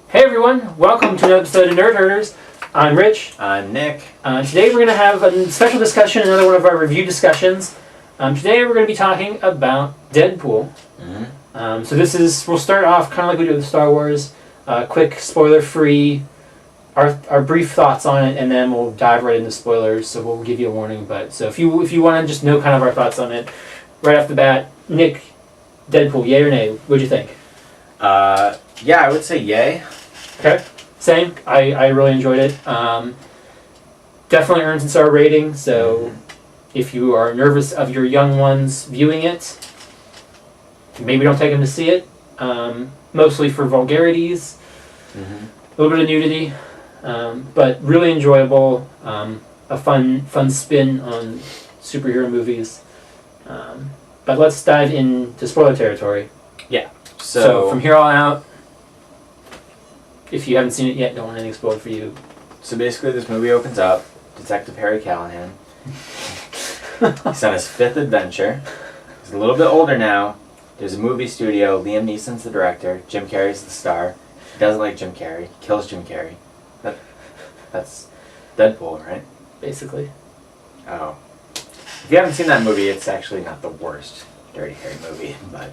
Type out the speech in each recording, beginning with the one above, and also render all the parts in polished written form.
Hey everyone, welcome to another episode of Nerd Herders. I'm Rich. I'm Nick. Today we're going to have a special discussion, another one of our review discussions. Today we're going to be talking about Deadpool. Mm-hmm. We'll start off kind of like we do with Star Wars, quick spoiler-free, our brief thoughts on it, and then we'll dive right into spoilers, so we'll give you a warning. But so if you want to just know kind of our thoughts on it, right off the bat, Nick, Deadpool, yay or nay? What'd you think? Yeah, I would say yay. Okay, same. I really enjoyed it. Definitely earns a star rating, so if you are nervous of your young ones viewing it, maybe don't take them to see it. Mostly for vulgarities, a little bit of nudity, but really enjoyable. A fun spin on superhero movies. But let's dive into spoiler territory. Yeah. So from here on out, if you haven't seen it yet, don't want anything spoiled for you. So basically this movie opens up, Detective Harry Callahan. He's on his 5th adventure. He's a little bit older now. There's a movie studio. Liam Neeson's the director. Jim Carrey's the star. He doesn't like Jim Carrey. He kills Jim Carrey. That's Deadpool, right? Basically. Oh. If you haven't seen that movie, it's actually not the worst Dirty Harry movie, but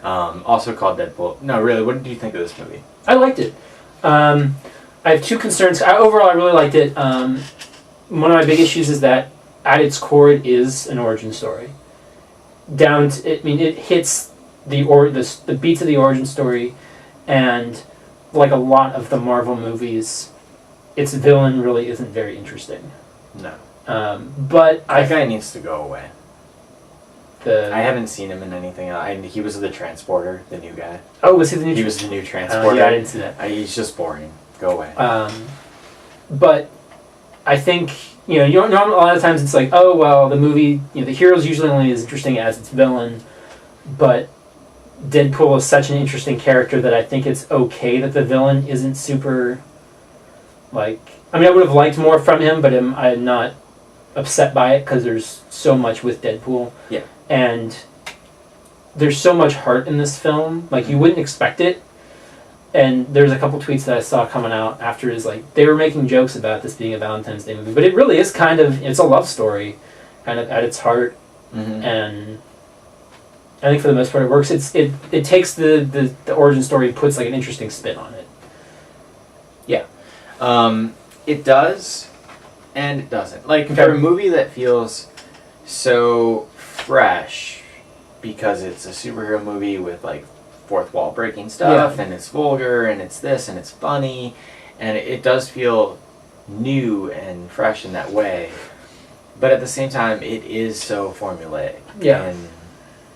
also called Deadpool. No, really, what did you think of this movie? I liked it. I have two concerns. Overall, I really liked it. One of my big issues is that at its core, it is an origin story. It hits the beats of the origin story, and like a lot of the Marvel movies, its villain really isn't very interesting. No. But that guy needs to go away. I haven't seen him in anything else. He was the transporter, the new guy. Oh, was he the new? He was the new transporter. Yeah, I didn't see that. He's just boring. Go away. But I think a lot of times it's like, oh well, the movie, the hero's usually only as interesting as its villain, but Deadpool is such an interesting character that I think it's okay that the villain isn't super. I would have liked more from him, but I'm not upset by it because there's so much with Deadpool. Yeah. And there's so much heart in this film. You wouldn't expect it. And there's a couple tweets that I saw coming out after they were making jokes about this being a Valentine's Day movie, but it really is it's a love story, kind of at its heart. Mm-hmm. And I think for the most part it works. It takes the origin story and puts an interesting spin on it. Yeah. It does, and it doesn't. For a movie that feels so fresh, because it's a superhero movie with fourth wall breaking stuff, and it's vulgar, and it's this, and it's funny, and it does feel new and fresh in that way. But at the same time, it is so formulaic in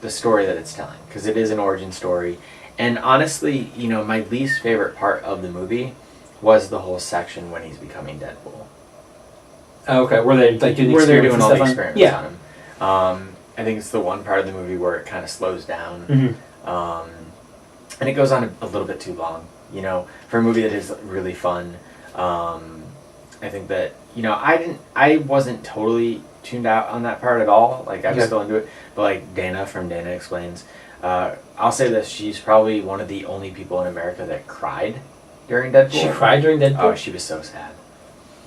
the story that it's telling, because it is an origin story. And honestly, my least favorite part of the movie was the whole section when he's becoming Deadpool. Oh, okay, where they're doing all the experiments on him. I think it's the one part of the movie where it kind of slows down. Mm-hmm. And it goes on a little bit too long, for a movie that is really fun. I think that, I wasn't totally tuned out on that part at all. I was still into it. But Dana from Dana Explains, I'll say this, she's probably one of the only people in America that cried during Deadpool. She cried during Deadpool? Oh, she was so sad.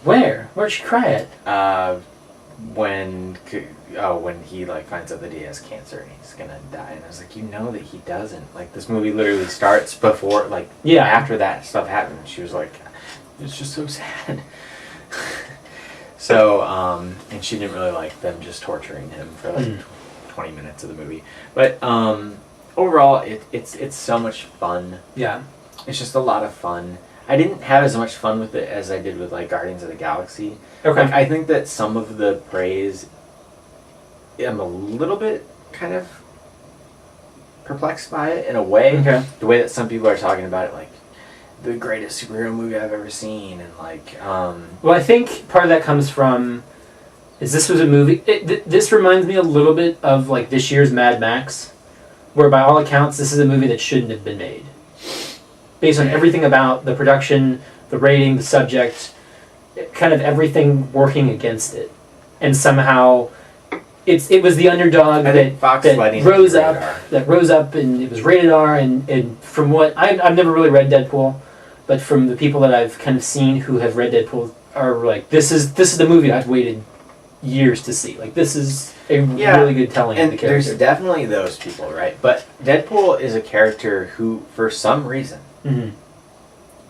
Where? Where'd she cry at? When he finds out that he has cancer and he's gonna die, and I was like, that he doesn't. This movie literally starts before, after that stuff happened. She was like, it's just so sad. So, and she didn't really like them just torturing him for 20 minutes of the movie. But overall, it's so much fun. Yeah. It's just a lot of fun. I didn't have as much fun with it as I did with Guardians of the Galaxy. Okay. I think that some of the praise, I'm a little bit kind of perplexed by it in a way. Okay. The way that some people are talking about it, the greatest superhero movie I've ever seen, and Well, I think part of that comes from this was a movie. This reminds me a little bit of this year's Mad Max, where by all accounts this is a movie that shouldn't have been made. Based on everything about the production, the rating, the subject, kind of everything working against it, and somehow it was the underdog that rose up, and it was rated R. And from what I've never really read Deadpool, but from the people that I've kind of seen who have read Deadpool are like, this is the movie I've waited years to see. Like, this is a really good telling of the character. There's definitely those people, right? But Deadpool is a character who, for some reason,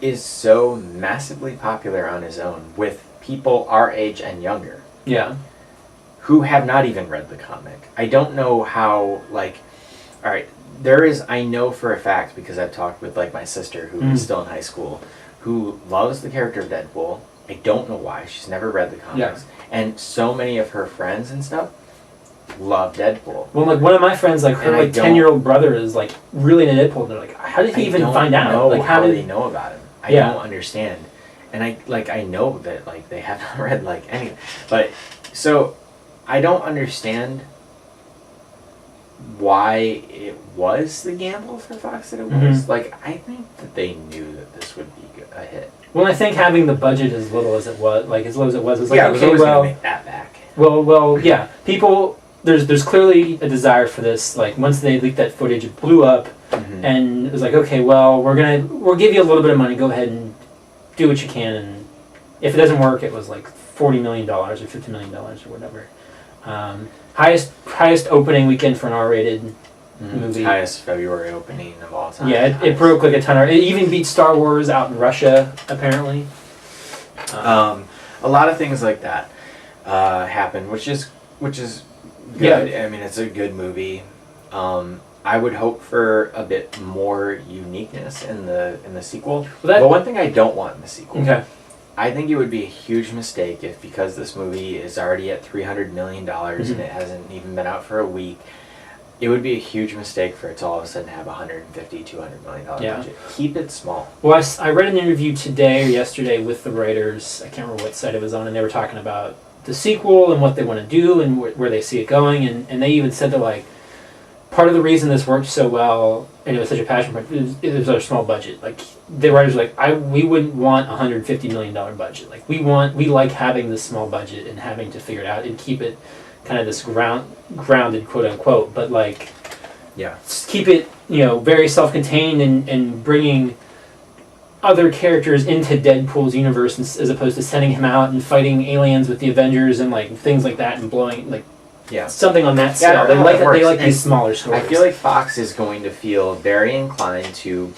is so massively popular on his own with people our age and younger. Yeah. Who have not even read the comic. I don't know how, like, alright, I know for a fact, because I've talked with, like, my sister, who is still in high school, who loves the character of Deadpool. I don't know why. She's never read the comics. Yeah. And so many of her friends and stuff love Deadpool. Well, like, one of my friends, like, her, like, 10-year-old brother is, like, really into Deadpool, and they're like, how did he even find out? Like, how did they know about him? I don't understand. And I know that, like, they have not read, like, anything. But, so, I don't understand why it was the gamble for Fox that it was. Like, I think that they knew that this would be a hit. Well, I think having the budget as little as it was, like, as low as it was like, it was always going to make that back. Well, yeah. People, there's clearly a desire for this. Like, once they leaked that footage, it blew up, and it was like, okay, well, we'll give you a little bit of money. Go ahead and do what you can, and if it doesn't work, it was like $40 million or $50 million or whatever. Highest opening weekend for an R-rated movie. Highest February opening of all time. Yeah, it broke like a ton of. It even beat Star Wars out in Russia, apparently. A lot of things like that happen, which is good. Yeah. I mean, it's a good movie. I would hope for a bit more uniqueness in the sequel. But one thing I don't want in the sequel. Okay. I think it would be a huge mistake if, because this movie is already at $300 million and it hasn't even been out for a week, it would be a huge mistake for it to all of a sudden have $150, $200 million budget. Keep it small. Well, I read an interview today or yesterday with the writers. I can't remember what site it was on, and they were talking about the sequel and what they want to do and where they see it going, and they even said that, like, part of the reason this worked so well and it was such a passion project it was our small budget. Like, the writers were like, we wouldn't want $150 million budget. Like, we like having this small budget and having to figure it out and keep it kind of this grounded, quote unquote, but, like, keep it, very self-contained and bringing other characters into Deadpool's universe as opposed to sending him out and fighting aliens with the Avengers and, like, things like that and blowing, like, something on that scale. They like these smaller stories. I feel like Fox is going to feel very inclined to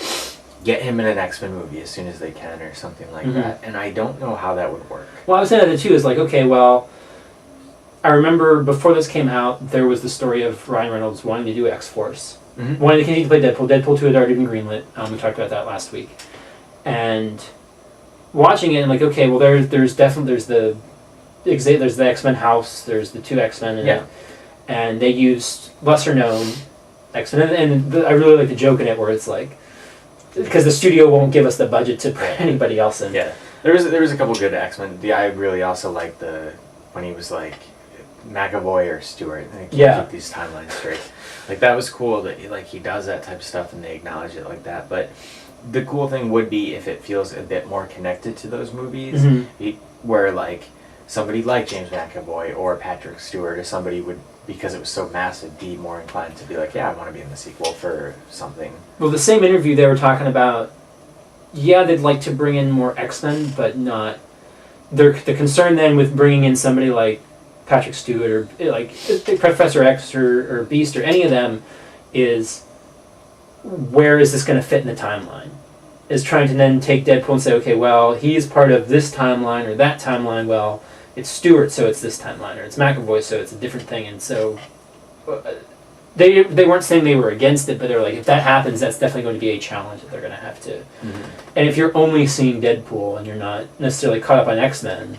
get him in an X-Men movie as soon as they can or something like that, and I don't know how that would work. Well, I was saying that too, is like, okay, well, I remember before this came out, there was the story of Ryan Reynolds wanting to do X-Force. Wanting to continue to play Deadpool. Deadpool 2 had already been greenlit. We talked about that last week. And watching it, I'm like, okay, well, there's the X-Men house, there's the two X-Men in it, and they used lesser-known X-Men, and I really like the joke in it where it's like, because the studio won't give us the budget to put anybody else in. Yeah, there was a couple good X-Men. I really also liked when he was like McAvoy or Stewart. I can't keep these timelines straight. Like, that was cool that he does that type of stuff and they acknowledge it like that. But the cool thing would be if it feels a bit more connected to those movies, where, like, somebody like James McAvoy or Patrick Stewart or somebody would, because it was so massive, be more inclined to be like, yeah, I want to be in the sequel for something. Well, the same interview they were talking about, they'd like to bring in more X-Men, but not... The concern then with bringing in somebody like Patrick Stewart or like Professor X or Beast or any of them is, where is this going to fit in the timeline? Is trying to then take Deadpool and say, okay, well, he's part of this timeline or that timeline, well, it's Stewart, so it's this timeline, or it's McAvoy, so it's a different thing. And so they weren't saying they were against it, but they were like, if that happens, that's definitely going to be a challenge that they're going to have to. And if you're only seeing Deadpool and you're not necessarily caught up on X-Men,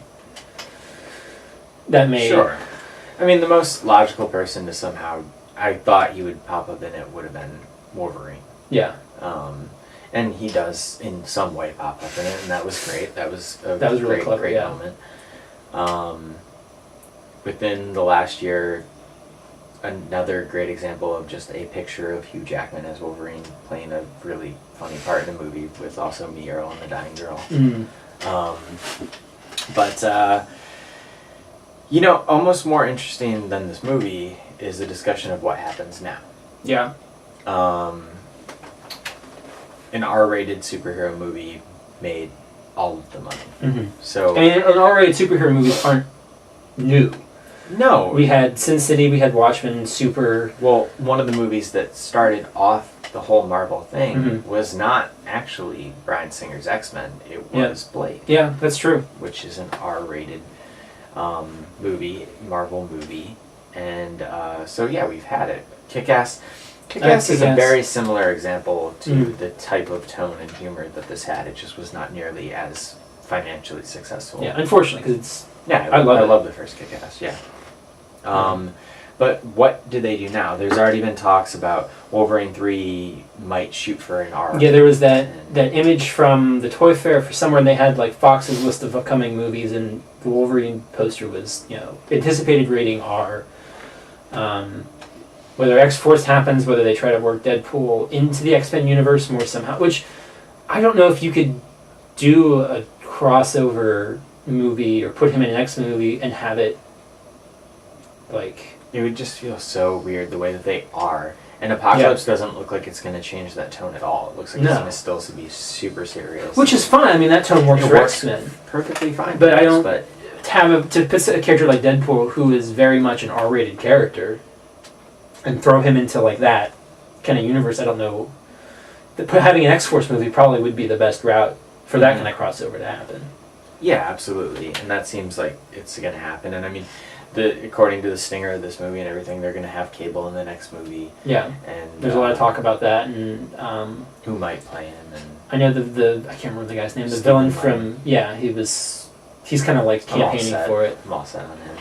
that may... Sure. I mean, the most logical person to somehow, I thought he would pop up in it, would have been Wolverine. Yeah. And he does, in some way, pop up in it, and that was great. That was a really clever, great moment. Within the last year, another great example of just a picture of Hugh Jackman as Wolverine playing a really funny part in the movie with also Me, Earl, and the Dying Girl. Almost more interesting than this movie is the discussion of what happens now. Yeah. An R-rated superhero movie made all of the money. Mm-hmm. So and R-rated superhero movies aren't new. no, We had Sin City, we had Watchmen, Super. well, one of the movies that started off the whole Marvel thing Mhm. was not actually Bryan Singer's X-Men. It was Blade, Yeah, that's true. which is an R-rated movie, Marvel movie, and so yeah, we've had it. Kick-Ass. Kick-Ass is a Kick-Ass. very similar example to Mm. the type of tone and humor that this had. It just was not nearly as financially successful. Yeah, unfortunately, because it's Yeah, I love it. love the first Kick-Ass. Yeah. But what do they do now? There's already been talks about Wolverine 3 might shoot for an R. yeah. There was that image from the Toy Fair for somewhere, and they had like Fox's list of upcoming movies, and the Wolverine poster was anticipated rating R. Whether X-Force happens, whether they try to work Deadpool into the X-Men universe more somehow, which I don't know if you could do a crossover movie or put him in an X-Men movie and have it like. It would just feel so weird the way that they are. And Apocalypse doesn't look like it's going to change that tone at all. It looks like it's going to still be super serious. Which is fine. I mean, that tone works It for works X-Men. perfectly fine. But I for us, don't But to put a character like Deadpool, who is very much an R-rated character, and throw him into like that kind of universe. I don't know. Having an X-Force movie probably would be the best route for that kind of crossover to happen. yeah, absolutely. And that seems like it's going to happen. And I mean, according to the stinger of this movie and everything, they're going to have Cable in the next movie. Yeah. And There's a lot of talk about that, and who might play him. And I know the I can't remember the guy's name. The Stephen villain from he's kind of like campaigning for it. I'm all set on him.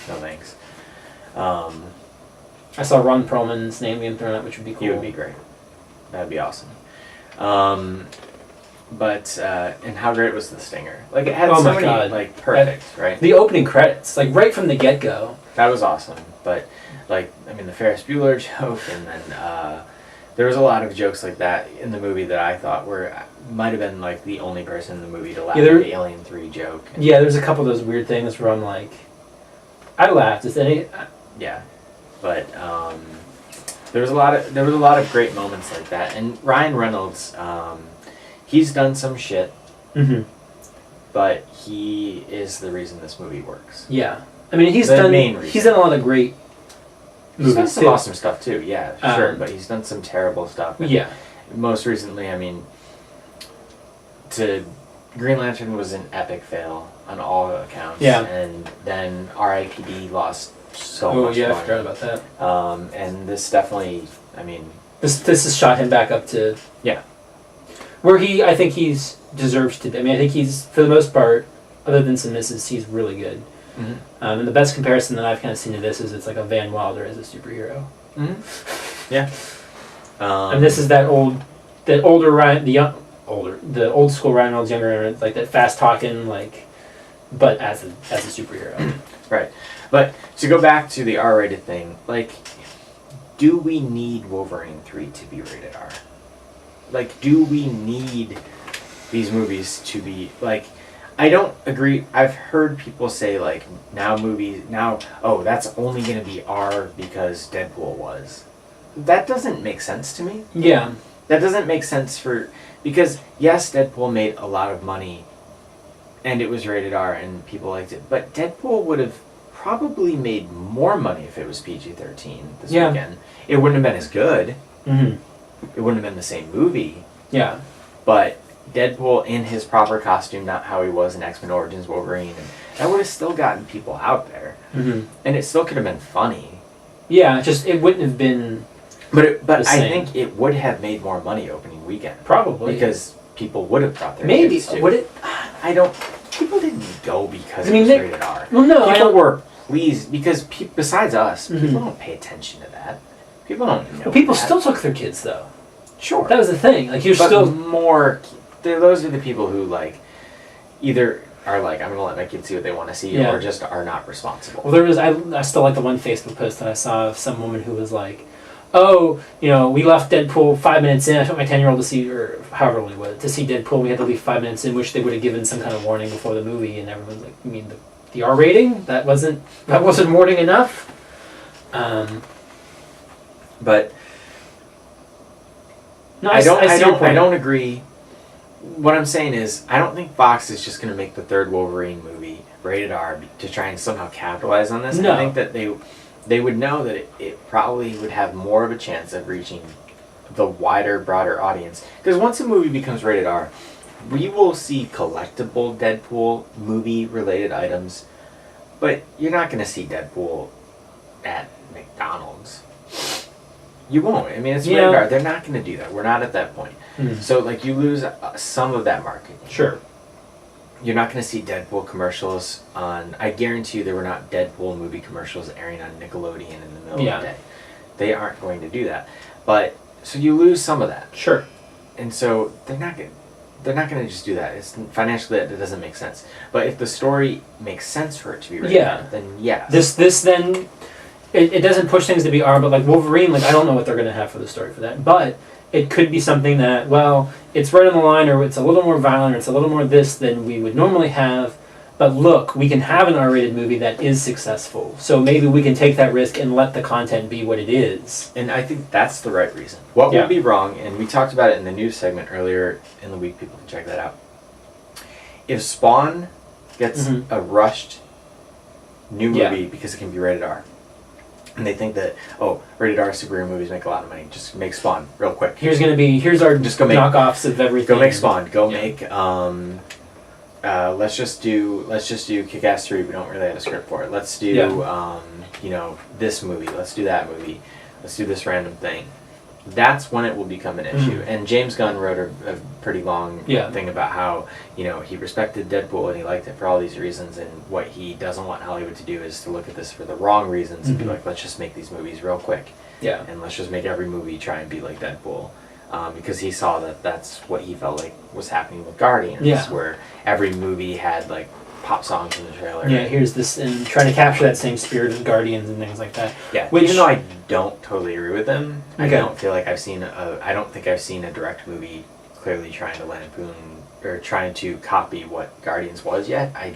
No thanks. I saw Ron Perlman's name being thrown out, which would be cool. He would be great. That'd be awesome. But and how great was the stinger? Like it had Oh so my many God. like perfect, right? The opening credits, like right from the get-go. That was awesome. But like I mean the Ferris Bueller joke, and then there was a lot of jokes like that in the movie that I thought might have been like the only person in the movie to laugh at the Alien 3 joke. Yeah, there's a couple of those weird things where I'm like, I laughed. Is that it? Yeah, but there was a lot of great moments like that. And Ryan Reynolds, he's done some shit, but he is the reason this movie works. Yeah, I mean he's The done main reason. he's done a lot of great He's done movies some too. awesome stuff too. Yeah, sure, but he's done some terrible stuff. And Yeah, most recently, I mean, Green Lantern was an epic fail on all accounts. Yeah. And then R.I.P.D. lost so oh much yeah, I money. forgot about that. And this definitely, I mean, This has shot him back up to yeah. where I think he's deserves to be. I mean, I think he's, for the most part, other than some misses, he's really good. Mm-hmm. And the best comparison that I've kind of seen to this is it's like a Van Wilder as a superhero. Mm-hmm. Yeah. And this is the old school Ryan Reynolds, younger, like that fast talking, like, but as a superhero. Right. But to go back to the R-rated thing, like, do we need Wolverine 3 to be rated R? Like, do we need these movies to be, like, I don't agree. I've heard people say, like, that's only going to be R because Deadpool was. That doesn't make sense to me. Yeah. That doesn't make sense because, yes, Deadpool made a lot of money, and it was rated R, and people liked it, but Deadpool would have probably made more money if it was PG-13 this weekend. It wouldn't have been as good. Mm-hmm. It wouldn't have been the same movie. Yeah. But Deadpool in his proper costume, not how he was in X-Men Origins Wolverine, and that would have still gotten people out there. Mm-hmm. And it still could have been funny. Yeah, just it wouldn't have been. But I same. think it would have made more money opening weekend. Probably. Because people would have brought their Maybe. kids to. Would it? I don't. People didn't go because I mean, it was rated R. Well, no, I People don't. were pleased because besides us, Mhm. people don't pay attention to that. People don't know. Well, people that. still took their kids though. Sure. That was the thing. Like you're but still. more. Those are the people who like either are like, I'm gonna let my kids see what they want to see, Yeah. or just are not responsible. Well, there was. I still like the one Facebook post that I saw of some woman who was like, "Oh, we left Deadpool 5 minutes in. I took my 10-year-old to see, or however old he was, to see Deadpool. We had to leave 5 minutes in, which they would have given some kind of warning before the movie." And everyone's like, "You mean the R rating? That wasn't warning enough." But No, I see your point. don't agree what I'm saying is, I don't think Fox is just going to make the third Wolverine movie rated R to try and somehow capitalize on this. No. I think that they would know that it probably would have more of a chance of reaching the wider, broader audience. Because once a movie becomes rated R, we will see collectible Deadpool movie-related items, but you're not going to see Deadpool at McDonald's. You won't. I mean, it's rated R. They're not going to do that. We're not at that point. So, like, you lose some of that market. Sure. You're not going to see Deadpool commercials on... I guarantee you there were not Deadpool movie commercials airing on Nickelodeon in the middle of the day. They aren't going to do that. But, so you lose some of that. Sure. And so, they're not going to just do that. It's financially, that doesn't make sense. But if the story makes sense for it to be rated R, then yes. This then... It doesn't push things to be R, but like Wolverine, like I don't know what they're going to have for the story for that. But it could be something that, well, it's right on the line, or it's a little more violent, or it's a little more this than we would normally have. But look, we can have an R-rated movie that is successful. So maybe we can take that risk and let the content be what it is. And I think that's the right reason. What would be wrong, and we talked about it in the news segment earlier in the week, people can check that out. If Spawn gets a rushed new movie because it can be rated R, and they think that, rated R superhero movies make a lot of money, just make Spawn real quick. Here's our just go knockoffs of everything. Go make Spawn. Go make let's just do Kick-Ass 3. We don't really have a script for it. Let's do this movie. Let's do that movie. Let's do this random thing. That's when it will become an issue. And James Gunn wrote a pretty long thing about how, he respected Deadpool and he liked it for all these reasons, and what he doesn't want Hollywood to do is to look at this for the wrong reasons and be like, let's just make these movies real quick. Yeah. And let's just make every movie try and be like Deadpool. Because he saw that that's what he felt like was happening with Guardians, where every movie had like pop songs in the trailer. Yeah, here's this, and trying to capture that same spirit of Guardians and things like that. Yeah, even though I don't totally agree with them, I don't feel like I don't think I've seen a direct movie clearly trying to lampoon or trying to copy what Guardians was yet. I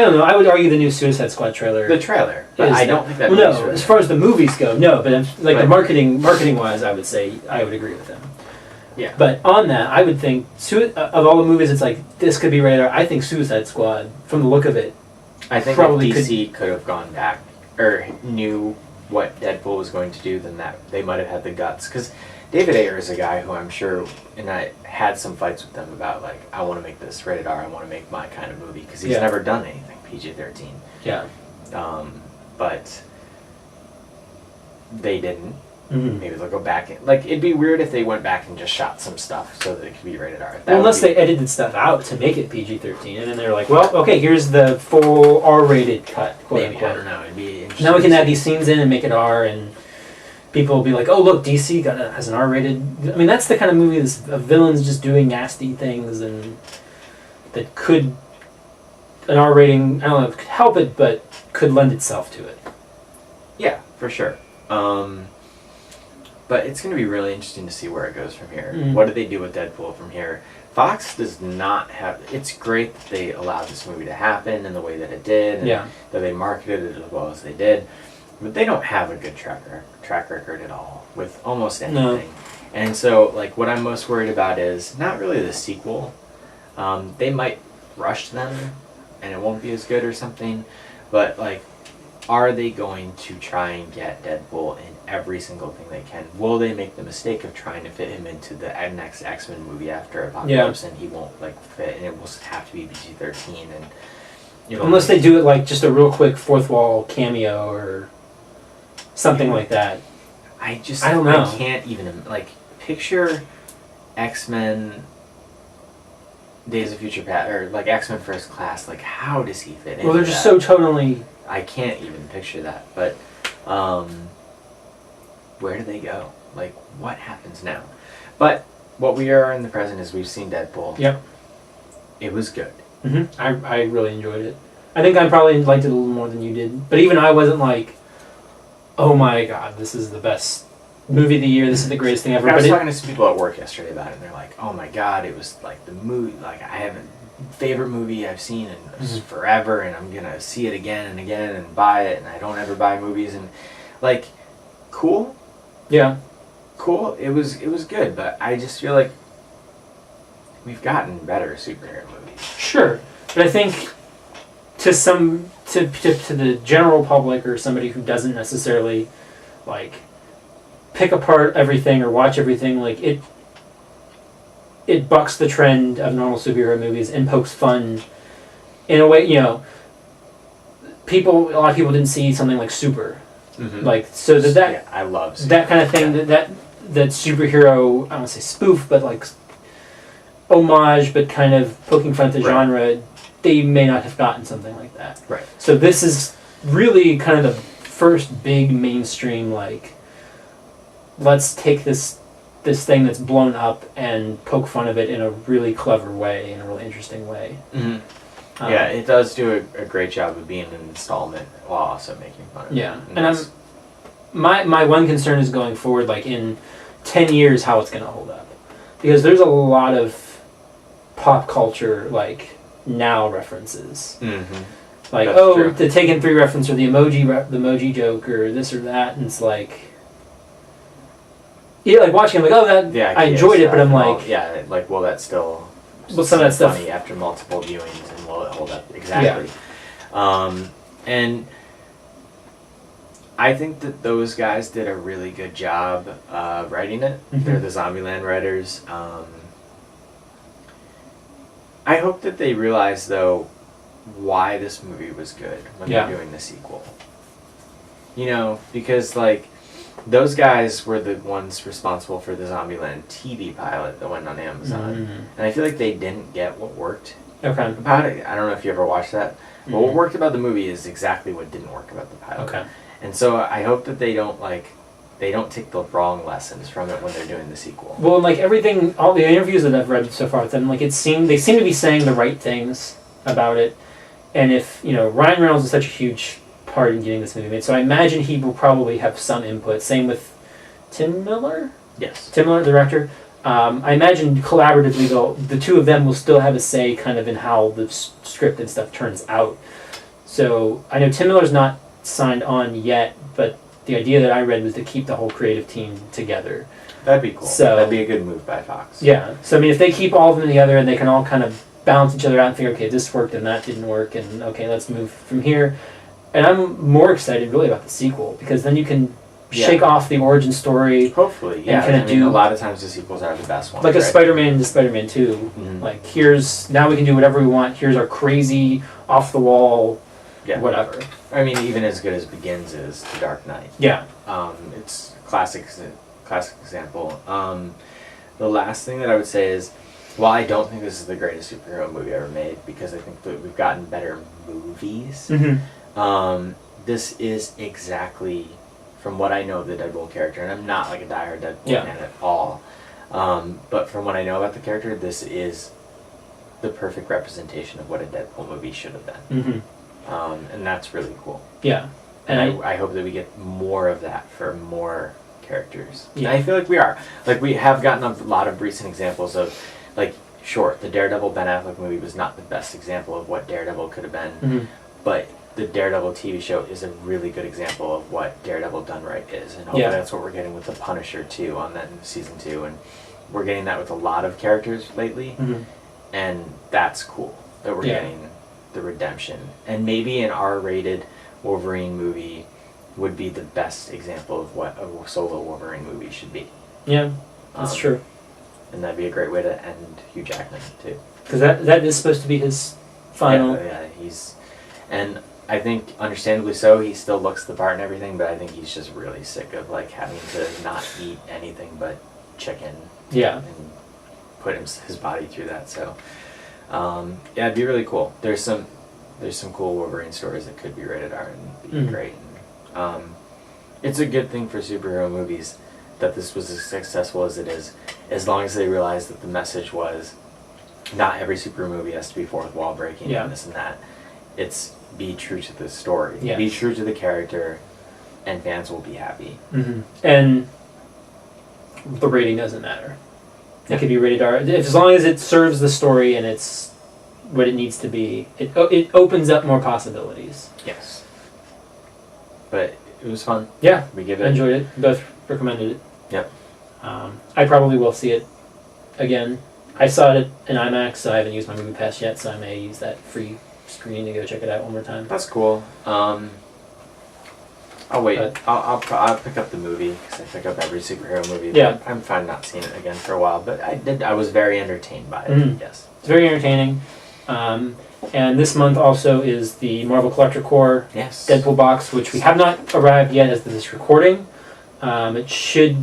don't know. I would argue the new Suicide Squad trailer. The trailer, but I don't think that. Well, no, as far as the movies go, no. But the marketing wise, I would say I would agree with them. Yeah. But on that, I would think, of all the movies, it's like, this could be rated R. I think Suicide Squad, from the look of it, I think probably if DC could have gone back, or knew what Deadpool was going to do, then that they might have had the guts. Because David Ayer is a guy who I'm sure, and I had some fights with them about, like, I want to make this rated R, I want to make my kind of movie, because he's never done anything PG-13. Yeah. But they didn't. Maybe they'll go back and, like, it'd be weird if they went back and just shot some stuff so that it could be rated R. Unless they edited stuff out to make it PG-13, and then they're like, well, okay, here's the full R-rated cut, quote maybe, unquote. I don't know. It'd be interesting. Now we can add these scenes in and make it R, and people will be like, oh, look, DC has an R-rated... I mean, that's the kind of movie of villains just doing nasty things, and that could... An R rating, I don't know if it could help it, but could lend itself to it. Yeah, for sure. But it's going to be really interesting to see where it goes from here. What do they do with Deadpool from here? Fox does not have... It's great that they allowed this movie to happen in the way that it did, and that they marketed it as well as they did. But they don't have a good track record at all with almost anything. No. And so, like, what I'm most worried about is not really the sequel. They might rush them, and it won't be as good or something. But, like, are they going to try and get Deadpool in every single thing they can? Will they make the mistake of trying to fit him into the next X-Men movie after Apocalypse, and he won't, like, fit, and it will have to be PG-13, and unless they do it like just a real quick fourth wall cameo or something like that. I don't know. I can't even, like, picture X-Men Days of Future Past, or like X-Men First Class. Like, how does he fit in? Well, they're just so totally... I can't even picture that, but where do they go? Like, what happens now? But what we are in the present is we've seen Deadpool. Yep. It was good. I really enjoyed it. I think I probably liked it a little more than you did, but even I wasn't like, oh my god, this is the best movie of the year, this is the greatest thing ever. I was talking to some people at work yesterday about it, and they're like, oh my god, it was like the movie, like, I haven't... favorite movie I've seen in forever, and I'm gonna see it again and again and buy it, and I don't ever buy movies, and like, cool. Yeah. Cool. It was good, but I just feel like we've gotten better superhero movies. Sure, but I think to the general public or somebody who doesn't necessarily like pick apart everything or watch everything, like it bucks the trend of normal superhero movies and pokes fun in a way. You know, a lot of people didn't see something like Super, like so that yeah, I love Super. that kind of thing. Yeah. That superhero, I don't want to say spoof, but like homage, but kind of poking fun at the genre. They may not have gotten something like that. Right. So this is really kind of the first big mainstream, like, let's take this thing that's blown up and poke fun of it in a really clever way, in a really interesting way. Yeah, it does do a great job of being an installment while also making fun of it. Yeah, and my one concern is going forward, like in 10 years, how it's going to hold up. Because there's a lot of pop culture, like, now references. Like, that's true. The Taken 3 reference or the emoji joke or this or that, and it's like, yeah, like watching, I'm like, I enjoyed it, but I'm like, will that still some of that stuff funny after multiple viewings, and will it hold up? Exactly. And I think that those guys did a really good job writing it. They're the Zombieland writers. I hope that they realize, though, why this movie was good when they're doing the sequel. You know, because, like, those guys were the ones responsible for the Zombieland TV pilot that went on Amazon. And I feel like they didn't get what worked about it. I don't know if you ever watched that. But what worked about the movie is exactly what didn't work about the pilot. And so I hope that they don't take the wrong lessons from it when they're doing the sequel. Well, like everything, all the interviews that I've read so far with them, like they seem to be saying the right things about it. And if, you know, Ryan Reynolds is such a huge part in getting this movie made, so I imagine he will probably have some input. Same with Tim Miller? Yes. Tim Miller, the director. I imagine collaboratively, the two of them will still have a say kind of in how the script and stuff turns out. So I know Tim Miller's not signed on yet, but the idea that I read was to keep the whole creative team together. That'd be cool. So, that'd be a good move by Fox. Yeah. So I mean, if they keep all of them together and they can all kind of balance each other out and figure, okay, this worked and that didn't work, and okay, let's move from here. And I'm more excited really about the sequel, because then you can shake off the origin story. Hopefully, yeah. And kind of a lot of times the sequels are the best ones. Like a Spider-Man to Spider-Man 2. Like, now we can do whatever we want. Here's our crazy, off-the-wall, whatever. I mean, even as good as Begins is The Dark Knight. Yeah. It's a classic example. The last thing that I would say is, while I don't think this is the greatest superhero movie ever made, because I think that we've gotten better movies, this is exactly, from what I know of the Deadpool character, and I'm not like a diehard Deadpool fan at all, but from what I know about the character, this is the perfect representation of what a Deadpool movie should have been. And that's really cool. Yeah. And I hope that we get more of that for more characters. Yeah. And I feel like we are. Like, we have gotten a lot of recent examples of, like, sure, the Daredevil Ben Affleck movie was not the best example of what Daredevil could have been, but the Daredevil TV show is a really good example of what Daredevil done right is. And hopefully that's what we're getting with The Punisher, too, on that in season 2. And we're getting that with a lot of characters lately. And that's cool that we're getting the redemption. And maybe an R-rated Wolverine movie would be the best example of what a solo Wolverine movie should be. Yeah, that's true. And that'd be a great way to end Hugh Jackman, too. Because that is supposed to be his final... Yeah, and I think, understandably so, he still looks the part and everything, but I think he's just really sick of, like, having to not eat anything but chicken. Yeah. And put his body through that, so... it'd be really cool. There's some cool Wolverine stories that could be rated R and be great. It's a good thing for superhero movies that this was as successful as it is, as long as they realize that the message was not every superhero movie has to be fourth wall breaking and this and that. It's be true to the story, be true to the character, and fans will be happy. And the rating doesn't matter. It could be rated R. As long as it serves the story and it's what it needs to be, it opens up more possibilities. Yes. But it was fun. Yeah. We give I enjoyed it. Both recommended it. Yep. I probably will see it again. I saw it in IMAX, so I haven't used my movie pass yet, so I may use that free screen to go check it out one more time. That's cool. I'll wait. But- I'll pick up the movie because I pick up every superhero movie. Yeah. I'm fine not seeing it again for a while, but I was very entertained by it. Mhm. Yes. It's very entertaining. And this month also is the Marvel Collector Corps Yes. Deadpool box, which we have not arrived yet as of this recording. It should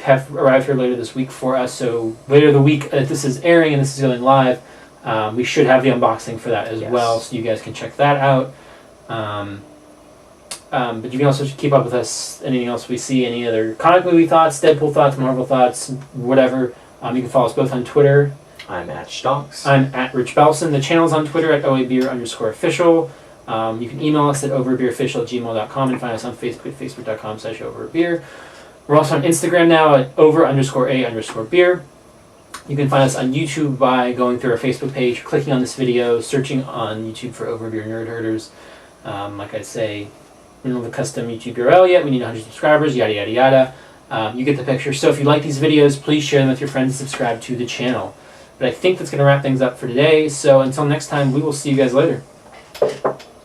have arrived here later this week for us. So later the week, if this is airing and this is going live, we should have the unboxing for that as Yes. well, so you guys can check that out. But you can also keep up with us. Anything else we see, any other comic movie thoughts, Deadpool thoughts, Marvel thoughts, whatever. You can follow us both on Twitter. I'm at Stonks. I'm at Rich Belson. The channel's on Twitter at OABeer_official. You can email us at overbeerofficial@gmail.com and find us on Facebook at facebook.com/overbeer. We're also on Instagram now at over_a_beer. You can find us on YouTube by going through our Facebook page, clicking on this video, searching on YouTube for Overbeer Nerd Herders. Like I say, we don't have a custom YouTube URL yet. We need 100 subscribers, yada, yada, yada. You get the picture. So if you like these videos, please share them with your friends and subscribe to the channel. But I think that's going to wrap things up for today. So until next time, we will see you guys later.